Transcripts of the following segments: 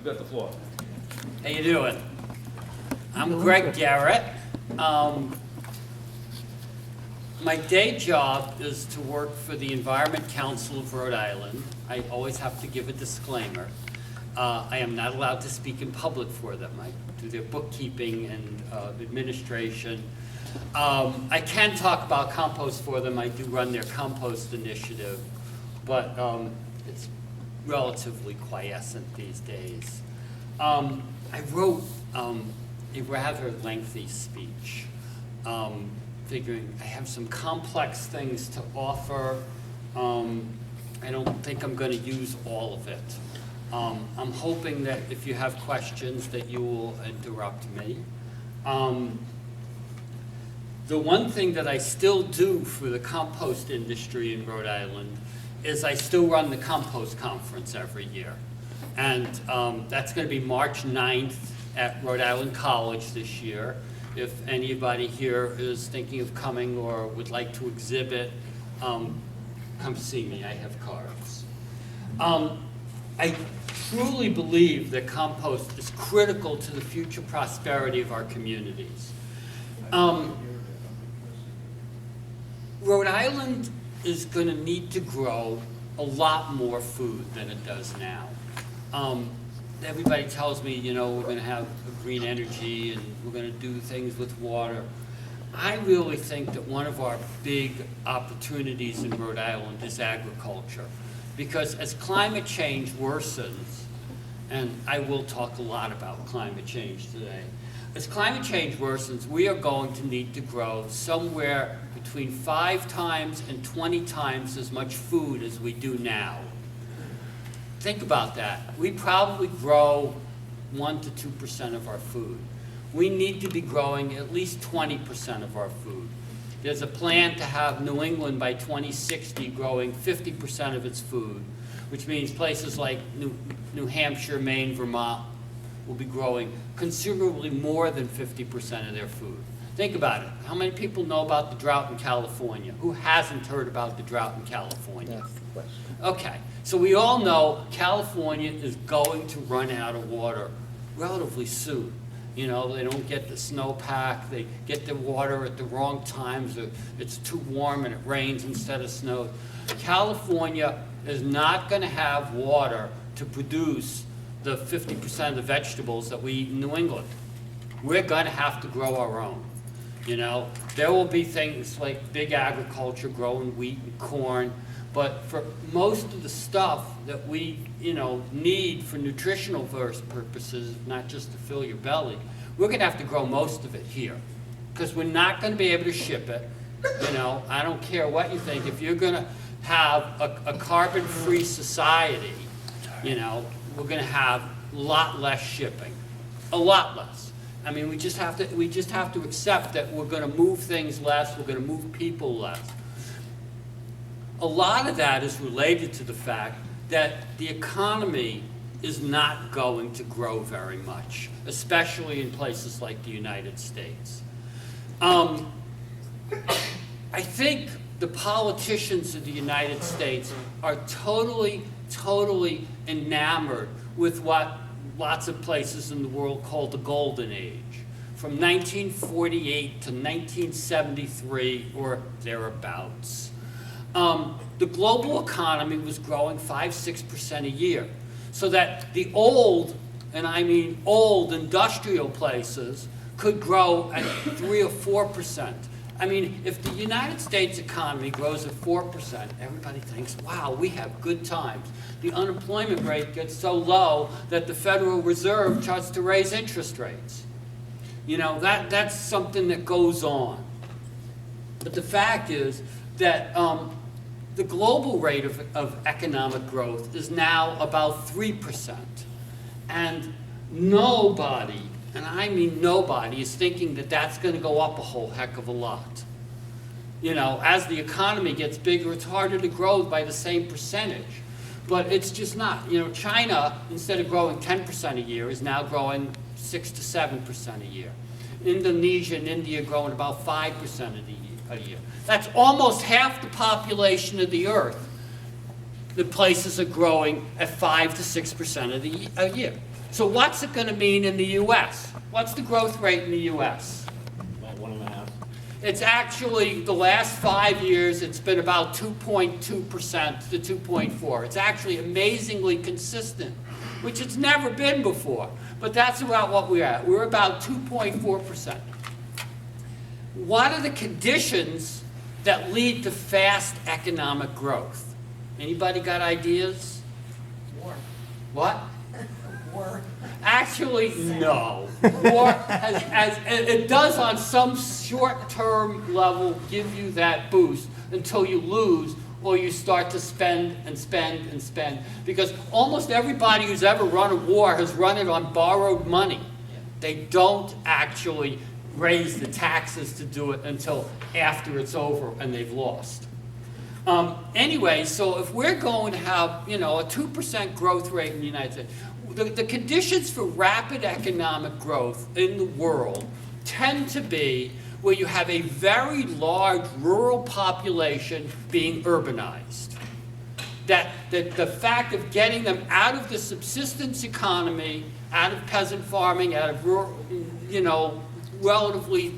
got the floor. How you doing? I'm Greg Gerritt. My day job is to work for the Environment Council of Rhode Island. I always have to give a disclaimer. I am not allowed to speak in public for them. I do their bookkeeping and administration. I can talk about compost for them. I do run their compost initiative, but it's relatively quiescent these days. I wrote a rather lengthy speech, figuring I have some complex things to offer. I don't think I'm going to use all of it. I'm hoping that if you have questions that you will interrupt me. The one thing that I still do for the compost industry in Rhode Island is I still run the compost conference every year. And that's going to be March 9th at Rhode Island College this year. If anybody here is thinking of coming or would like to exhibit, come see me. I have cards. I truly believe that compost is critical to the future prosperity of our communities. Rhode Island is going to need to grow a lot more food than it does now. Everybody tells me, you know, we're going to have green energy and we're going to do things with water. I really think that one of our big opportunities in Rhode Island is agriculture. Because as climate change worsens, and I will talk a lot about climate change today, as climate change worsens, we are going to need to grow somewhere between 5 times and 20 times as much food as we do now. Think about that. We probably grow 1 to 2% of our food. We need to be growing at least 20% of our food. There's a plan to have New England by 2060 growing 50% of its food, which means places like New Hampshire, Maine, Vermont will be growing considerably more than 50% of their food. Think about it. How many people know about the drought in California? Who hasn't heard about the drought in California? That's the question. Okay, so we all know California is going to run out of water relatively soon. You know, they don't get the snowpack, they get the water at the wrong times, it's too warm and it rains instead of snow. California is not going to have water to produce the 50% of the vegetables that we eat in New England. We're going to have to grow our own. You know, there will be things like big agriculture growing wheat and corn, but for most of the stuff that we, you know, need for nutritional purposes, not just to fill your belly, we're going to have to grow most of it here because we're not going to be able to ship it. You know, I don't care what you think. If you're going to have a carbon-free society, you know, we're going to have a lot less shipping, a lot less. I mean, we just have to accept that we're going to move things less, we're going to move people less. A lot of that is related to the fact that the economy is not going to grow very much, especially in places like the United States. I think the politicians of the United States are totally enamored with what lots of places in the world call the Golden Age, from 1948 to 1973 or thereabouts. The global economy was growing 5–6% a year, so that the old, and I mean old industrial places could grow at 3 or 4%. I mean, if the United States economy grows at 4%, everybody thinks, wow, we have good times. The unemployment rate gets so low that the Federal Reserve starts to raise interest rates. You know, that's something that goes on. But the fact is that the global rate of economic growth is now about 3%. And nobody, and I mean nobody, is thinking that that's going to go up a whole heck of a lot. You know, as the economy gets bigger, it's harder to grow by the same percentage. But it's just not. You know, China, instead of growing 10% a year, is now growing 6 to 7% a year. Indonesia and India growing about 5% a year. That's almost half the population of the earth. The places are growing at 5 to 6% a year. So what's it going to mean in the U.S.? What's the growth rate in the U.S.? About 1.5. It's actually, the last 5 years, it's been about 2.2% to 2.4. It's actually amazingly consistent, which it's never been before. But that's about what we're at. We're about 2.4%. What are the conditions that lead to fast economic growth? Anybody got ideas? War. What? War. Actually, no. War it does on some short-term level give you that boost until you lose or you start to spend and spend and spend. Because almost everybody who's ever run a war has run it on borrowed money. They don't actually raise the taxes to do it until after it's over and they've lost. Anyway, so if we're going to have, a 2% growth rate in the United States, the conditions for rapid economic growth in the world tend to be where you have a very large rural population being urbanized. That the fact of getting them out of the subsistence economy, out of peasant farming, out of rural, relatively,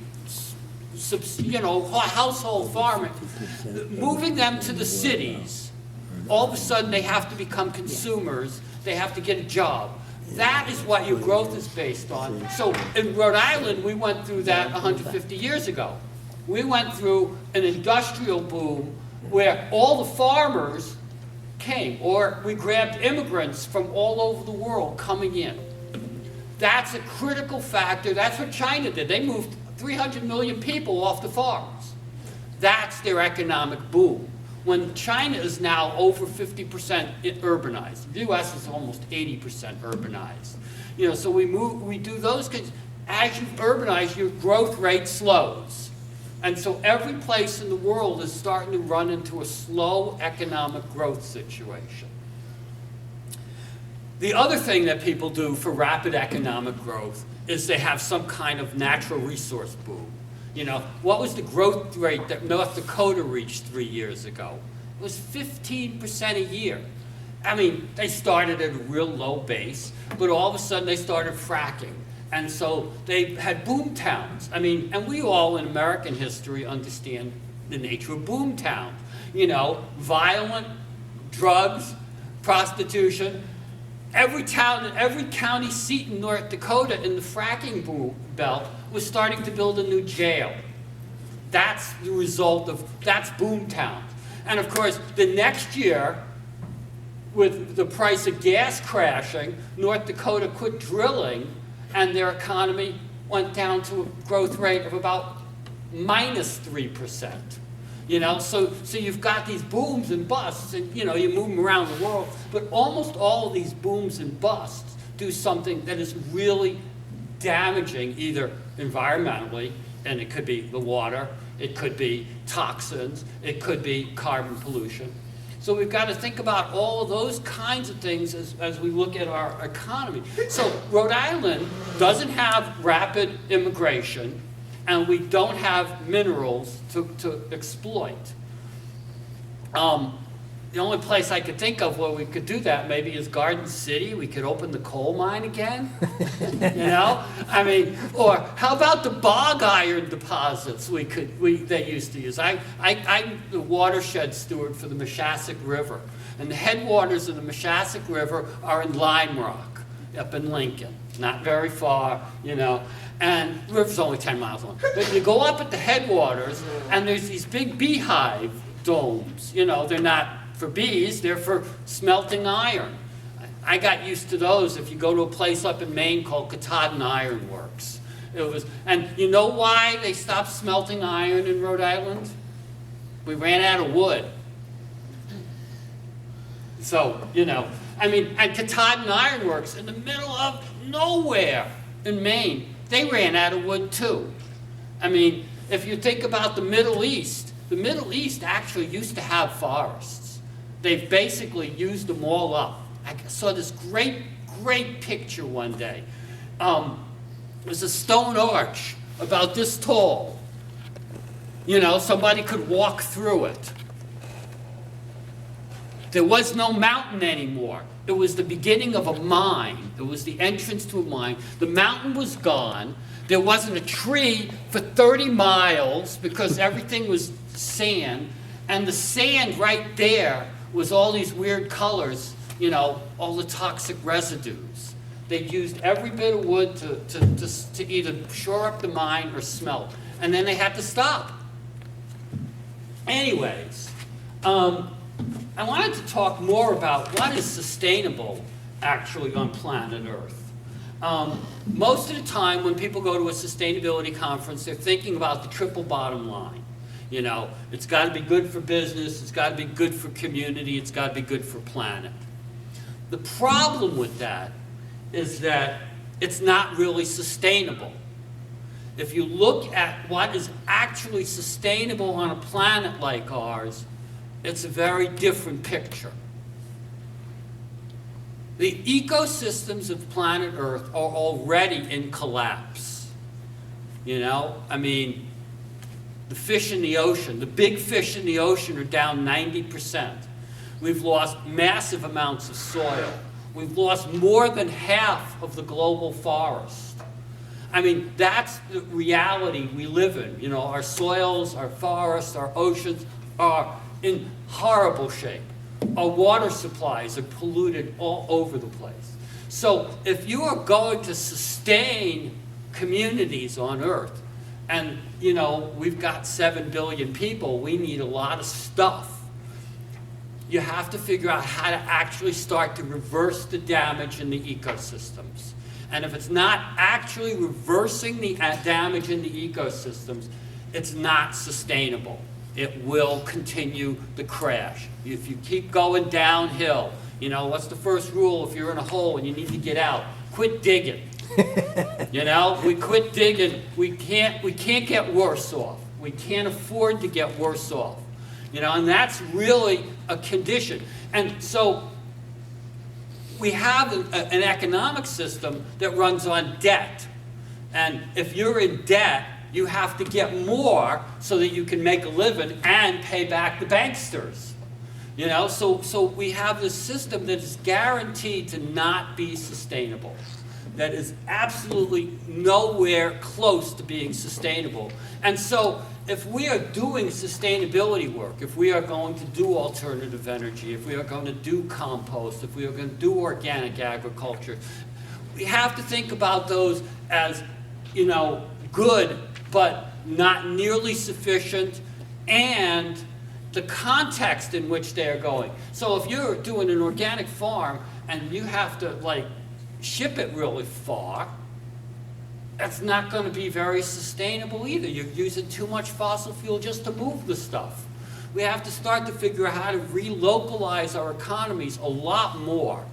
household farming, moving them to the cities, all of a sudden they have to become consumers, they have to get a job. That is what your growth is based on. So in Rhode Island, we went through that 150 years ago. We went through an industrial boom where all the farmers came, or we grabbed immigrants from all over the world coming in. That's a critical factor. That's what China did. They moved 300 million people off the farms. That's their economic boom. When China is now over 50% urbanized, the U.S. is almost 80% urbanized. So we do those kinds. As you urbanize, your growth rate slows. And so every place in the world is starting to run into a slow economic growth situation. The other thing that people do for rapid economic growth is they have some kind of natural resource boom. What was the growth rate that North Dakota reached 3 years ago? It was 15% a year. I mean, they started at a real low base, but all of a sudden they started fracking. And so they had boom towns. I mean, and we all in American history understand the nature of boom towns. Violent, drugs, prostitution. Every town, every county seat in North Dakota in the fracking boom belt was starting to build a new jail. That's the result of, that's boom towns. And of course, the next year, with the price of gas crashing, North Dakota quit drilling and their economy went down to a growth rate of about minus 3%. So you've got these booms and busts, and you move them around the world, but almost all of these booms and busts do something that is really damaging, either environmentally, and it could be the water, it could be toxins, it could be carbon pollution. So we've got to think about all of those kinds of things as we look at our economy. So Rhode Island doesn't have rapid immigration, and we don't have minerals to exploit. The only place I could think of where we could do that maybe is Garden City. We could open the coal mine again, I mean, or how about the bog iron deposits they used to use? I'm the watershed steward for the Meshasik River, and the headwaters of the Meshasik River are in Lime Rock, up in Lincoln, not very far, and the river's only 10 miles long. But you go up at the headwaters, and there's these big beehive domes. They're not for bees, they're for smelting iron. I got used to those. If you go to a place up in Maine called Katahdin Iron Works. And you know why they stopped smelting iron in Rhode Island? We ran out of wood. So, and Katahdin Iron Works in the middle of nowhere in Maine, they ran out of wood too. I mean, if you think about the Middle East actually used to have forests. They've basically used them all up. I saw this great picture one day. It was a stone arch about this tall. Somebody could walk through it. There was no mountain anymore. It was the beginning of a mine. It was the entrance to a mine. The mountain was gone. There wasn't a tree for 30 miles because everything was sand. And the sand right there was all these weird colors, you know, all the toxic residues. They used every bit of wood to either shore up the mine or smelt. And then they had to stop. Anyways, I wanted to talk more about what is sustainable actually on planet Earth. Most of the time when people go to a sustainability conference, they're thinking about the triple bottom line. You know, it's got to be good for business, it's got to be good for community, it's got to be good for planet. The problem with that is that it's not really sustainable. If you look at what is actually sustainable on a planet like ours, it's a very different picture. The ecosystems of planet Earth are already in collapse. You know, I mean, the fish in the ocean, the big fish in the ocean are down 90%. We've lost massive amounts of soil. We've lost more than half of the global forest. I mean, that's the reality we live in. You know, our soils, our forests, our oceans are in horrible shape. Our water supplies are polluted all over the place. So if you are going to sustain communities on Earth, and, you know, we've got 7 billion people, we need a lot of stuff. You have to figure out how to actually start to reverse the damage in the ecosystems. And if it's not actually reversing the damage in the ecosystems, it's not sustainable. It will continue the crash. If you keep going downhill, you know, what's the first rule if you're in a hole and you need to get out? Quit digging. You know, we quit digging. We can't get worse off. We can't afford to get worse off. You know, and that's really a condition. And so we have an economic system that runs on debt. And if you're in debt, you have to get more so that you can make a living and pay back the banksters. You know, so we have this system that is guaranteed to not be sustainable, that is absolutely nowhere close to being sustainable. And so if we are doing sustainability work, if we are going to do alternative energy, if we are going to do compost, if we are going to do organic agriculture, we have to think about those as, you know, good, but not nearly sufficient, and the context in which they are going. So if you're doing an organic farm and you have to, like, ship it really far, that's not going to be very sustainable either. You're using too much fossil fuel just to move the stuff. We have to start to figure out how to relocalize our economies a lot more.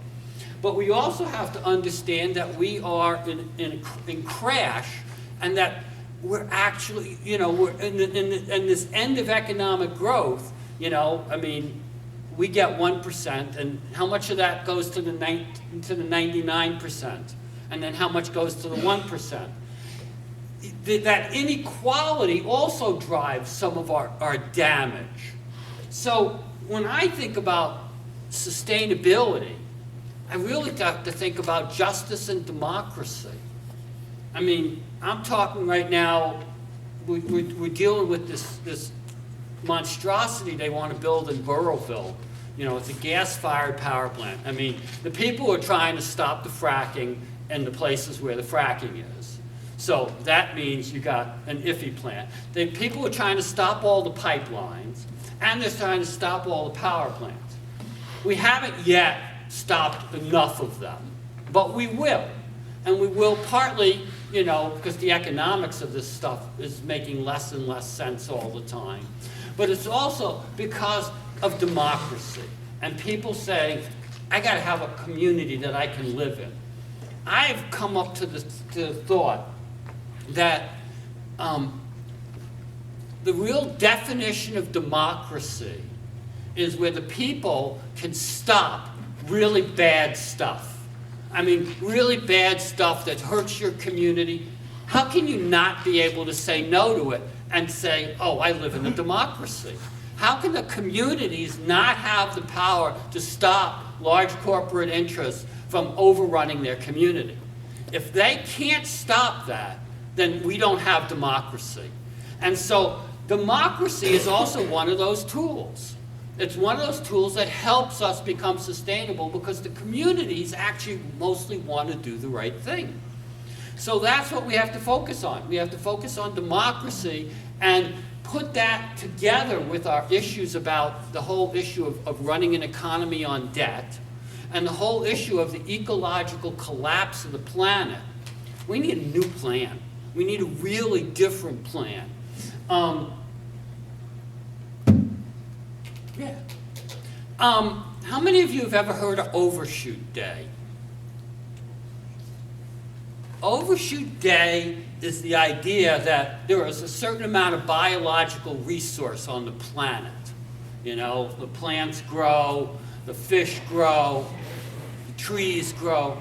But we also have to understand that we are in crash, and that we're actually, you know, we're in this end of economic growth. You know, I mean, we get 1%, and how much of that goes to the 99%? And then how much goes to the 1%? That inequality also drives some of our damage. So when I think about sustainability, I really have to think about justice and democracy. I mean, I'm talking right now, we're dealing with this monstrosity they want to build in Burrowville. You know, it's a gas-fired power plant. I mean, the people are trying to stop the fracking in the places where the fracking is. So that means you got an iffy plant. The people are trying to stop all the pipelines, and they're trying to stop all the power plants. We haven't yet stopped enough of them, but we will. And we will partly, you know, because the economics of this stuff is making less and less sense all the time. But it's also because of democracy and people saying, I got to have a community that I can live in. I've come up to the thought that the real definition of democracy is where the people can stop really bad stuff. I mean, really bad stuff that hurts your community. How can you not be able to say no to it and say, oh, I live in a democracy? How can the communities not have the power to stop large corporate interests from overrunning their community? If they can't stop that, then we don't have democracy. And so democracy is also one of those tools. It's one of those tools that helps us become sustainable because the communities actually mostly want to do the right thing. So that's what we have to focus on. We have to focus on democracy and put that together with our issues about the whole issue of running an economy on debt and the whole issue of the ecological collapse of the planet. We need a new plan. We need a really different plan. How many of you have ever heard of Overshoot Day? Overshoot Day is the idea that there is a certain amount of biological resource on the planet. You know, the plants grow, the fish grow, the trees grow,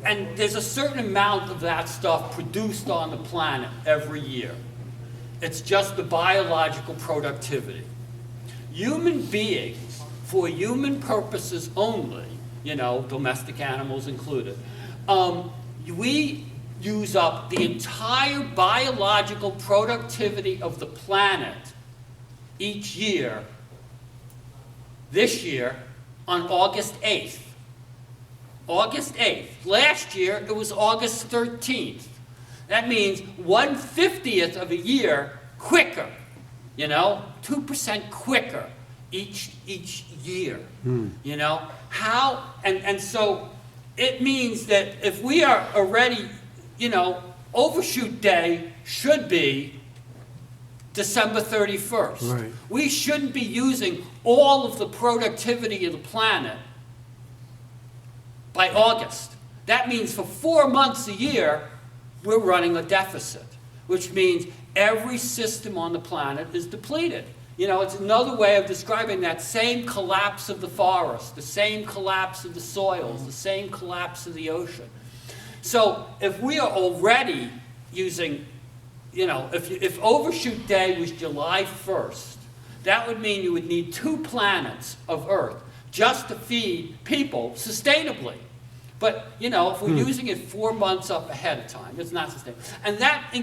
and there's a certain amount of that stuff produced on the planet every year. It's just the biological productivity. Human beings, for human purposes only, you know, domestic animals included, we use up the entire biological productivity of the planet each year, this year, on August 8th. August 8th. Last year, it was August 13th. That means 1/50th of a year quicker, you know, 2% quicker each year, you know. How, and so it means that if we are already, you know, Overshoot Day should be December 31st. Right. We shouldn't be using all of the productivity of the planet by August. That means for 4 months a year, we're running a deficit, which means every system on the planet is depleted. You know, it's another way of describing that same collapse of the forest, the same collapse of the soils, the same collapse of the ocean. So if we are already using, you know, if Overshoot Day was July 1st, that would mean you would need 2 planets of Earth just to feed people sustainably. But, you know, if we're using it 4 months up ahead of time, it's not sustainable. And that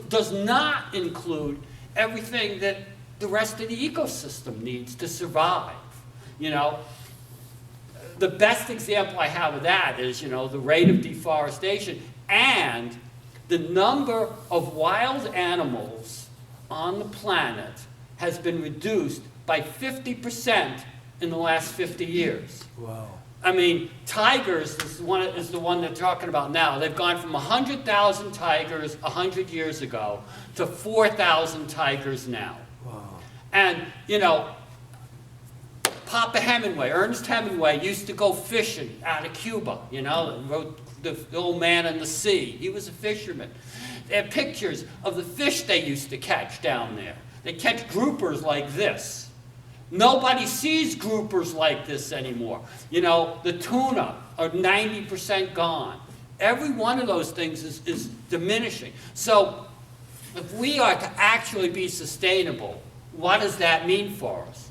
does not include everything that the rest of the ecosystem needs to survive. You know, the best example I have of that is, you know, the rate of deforestation and the number of wild animals on the planet has been reduced by 50% in the last 50 years. Wow. I mean, tigers is the one they're talking about now. They've gone from 100,000 tigers 100 years ago to 4,000 tigers now. Wow. And, you know, Papa Hemingway, Ernest Hemingway, used to go fishing out of Cuba, you know, wrote the Old Man and the Sea. He was a fisherman. They have pictures of the fish they used to catch down there. They catch groupers like this. Nobody sees groupers like this anymore. You know, the tuna are 90% gone. Every one of those things is diminishing. So if we are to actually be sustainable, what does that mean for us?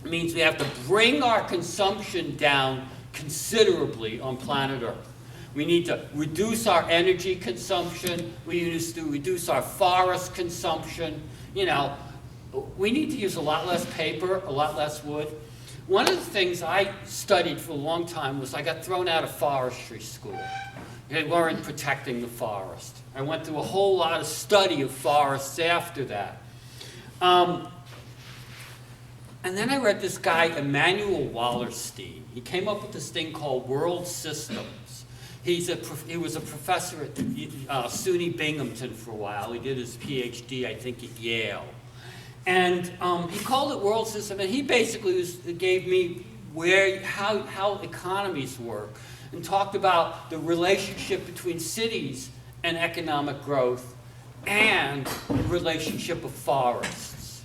It means we have to bring our consumption down considerably on planet Earth. We need to reduce our energy consumption. We need to reduce our forest consumption. You know, we need to use a lot less paper, a lot less wood. One of the things I studied for a long time was I got thrown out of forestry school. They weren't protecting the forest. I went through a whole lot of study of forests after that. And then I read this guy, Emanuel Wallerstein. He came up with this thing called world systems. He was a professor at SUNY Binghamton for a while. He did his PhD, I think, at Yale. And he called it world system, and he basically gave me how economies work, and talked about the relationship between cities and economic growth and the relationship of forests.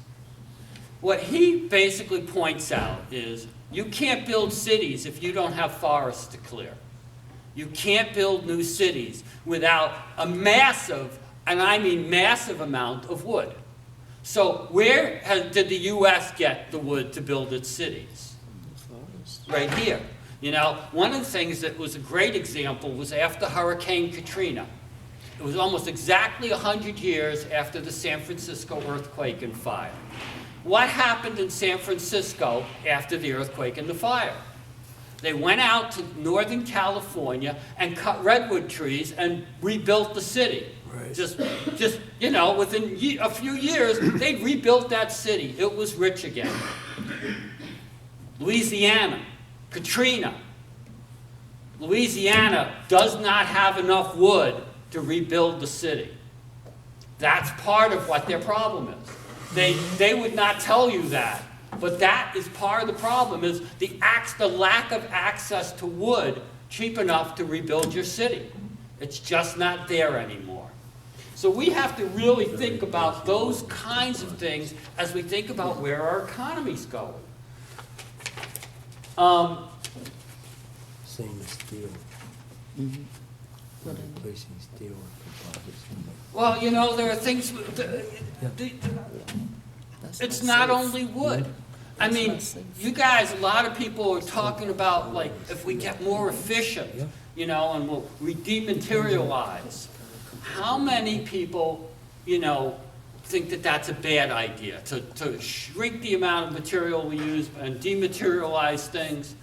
What he basically points out is you can't build cities if you don't have forests to clear. You can't build new cities without a massive, and I mean massive amount of wood. So did the U.S. get the wood to build its cities? Right here. You know, one of the things that was a great example was after Hurricane Katrina. It was almost exactly 100 years after the San Francisco earthquake and fire. What happened in San Francisco after the earthquake and the fire? They went out to Northern California and cut redwood trees and rebuilt the city. Right. Just you know, within a few years, they rebuilt that city. It was rich again. Louisiana, Katrina. Louisiana does not have enough wood to rebuild the city. That's part of what their problem is. They would not tell you that, but that is part of the problem, is the lack of access to wood cheap enough to rebuild your city. It's just not there anymore. So we have to really think about those kinds of things as we think about where our economy's going. Same as steel. Replacing steel with composites. Well, you know, there are things, it's not only wood. I mean, you guys, a lot of people are talking about, like, if we get more efficient, you know, and we dematerialize. How many people, you know, think that that's a bad idea, to shrink the amount of material we use and dematerialize things?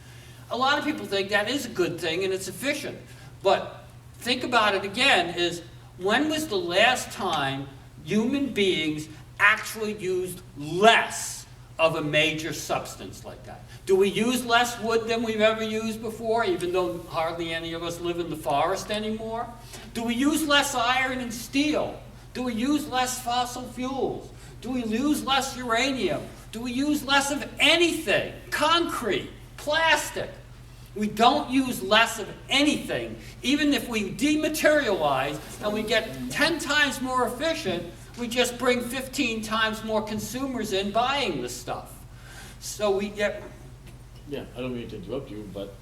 A lot of people think that is a good thing and it's efficient. But think about it again, is when was the last time human beings actually used less of a major substance like that? Do we use less wood than we've ever used before, even though hardly any of us live in the forest anymore? Do we use less iron and steel? Do we use less fossil fuels? Do we use less uranium? Do we use less of anything? Concrete, plastic. We don't use less of anything. Even if we dematerialize and we get 10 times more efficient, we just bring 15 times more consumers in buying the stuff. So we get... Yeah, I don't mean to interrupt you, but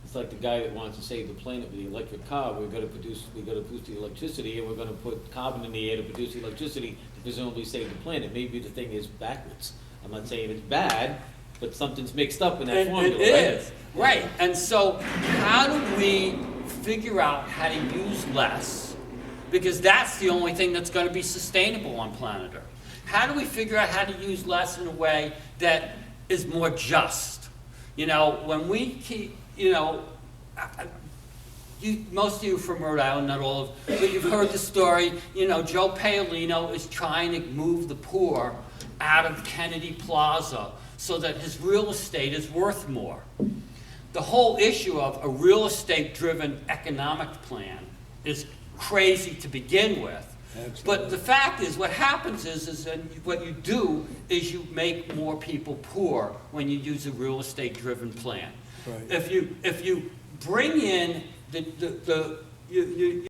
it's like the guy that wants to save the planet with the electric car. We're going to boost the electricity, and we're going to put carbon in the air to produce the electricity to presumably save the planet. Maybe the thing is backwards. I'm not saying it's bad, but something's mixed up in that formula, It is, right. And so how do we figure out how to use less? Because that's the only thing that's going to be sustainable on planet Earth. How do we figure out how to use less in a way that is more just? You know, when we keep, you know, most of you from Rhode Island, not all of, but you've heard the story, you know, Joe Paolino is trying to move the poor out of Kennedy Plaza so that his real estate is worth more. The whole issue of a real estate-driven economic plan is crazy to begin with. Absolutely. But the fact is, what happens is that what you do is you make more people poor when you use a real estate-driven plan. Right. If you bring in you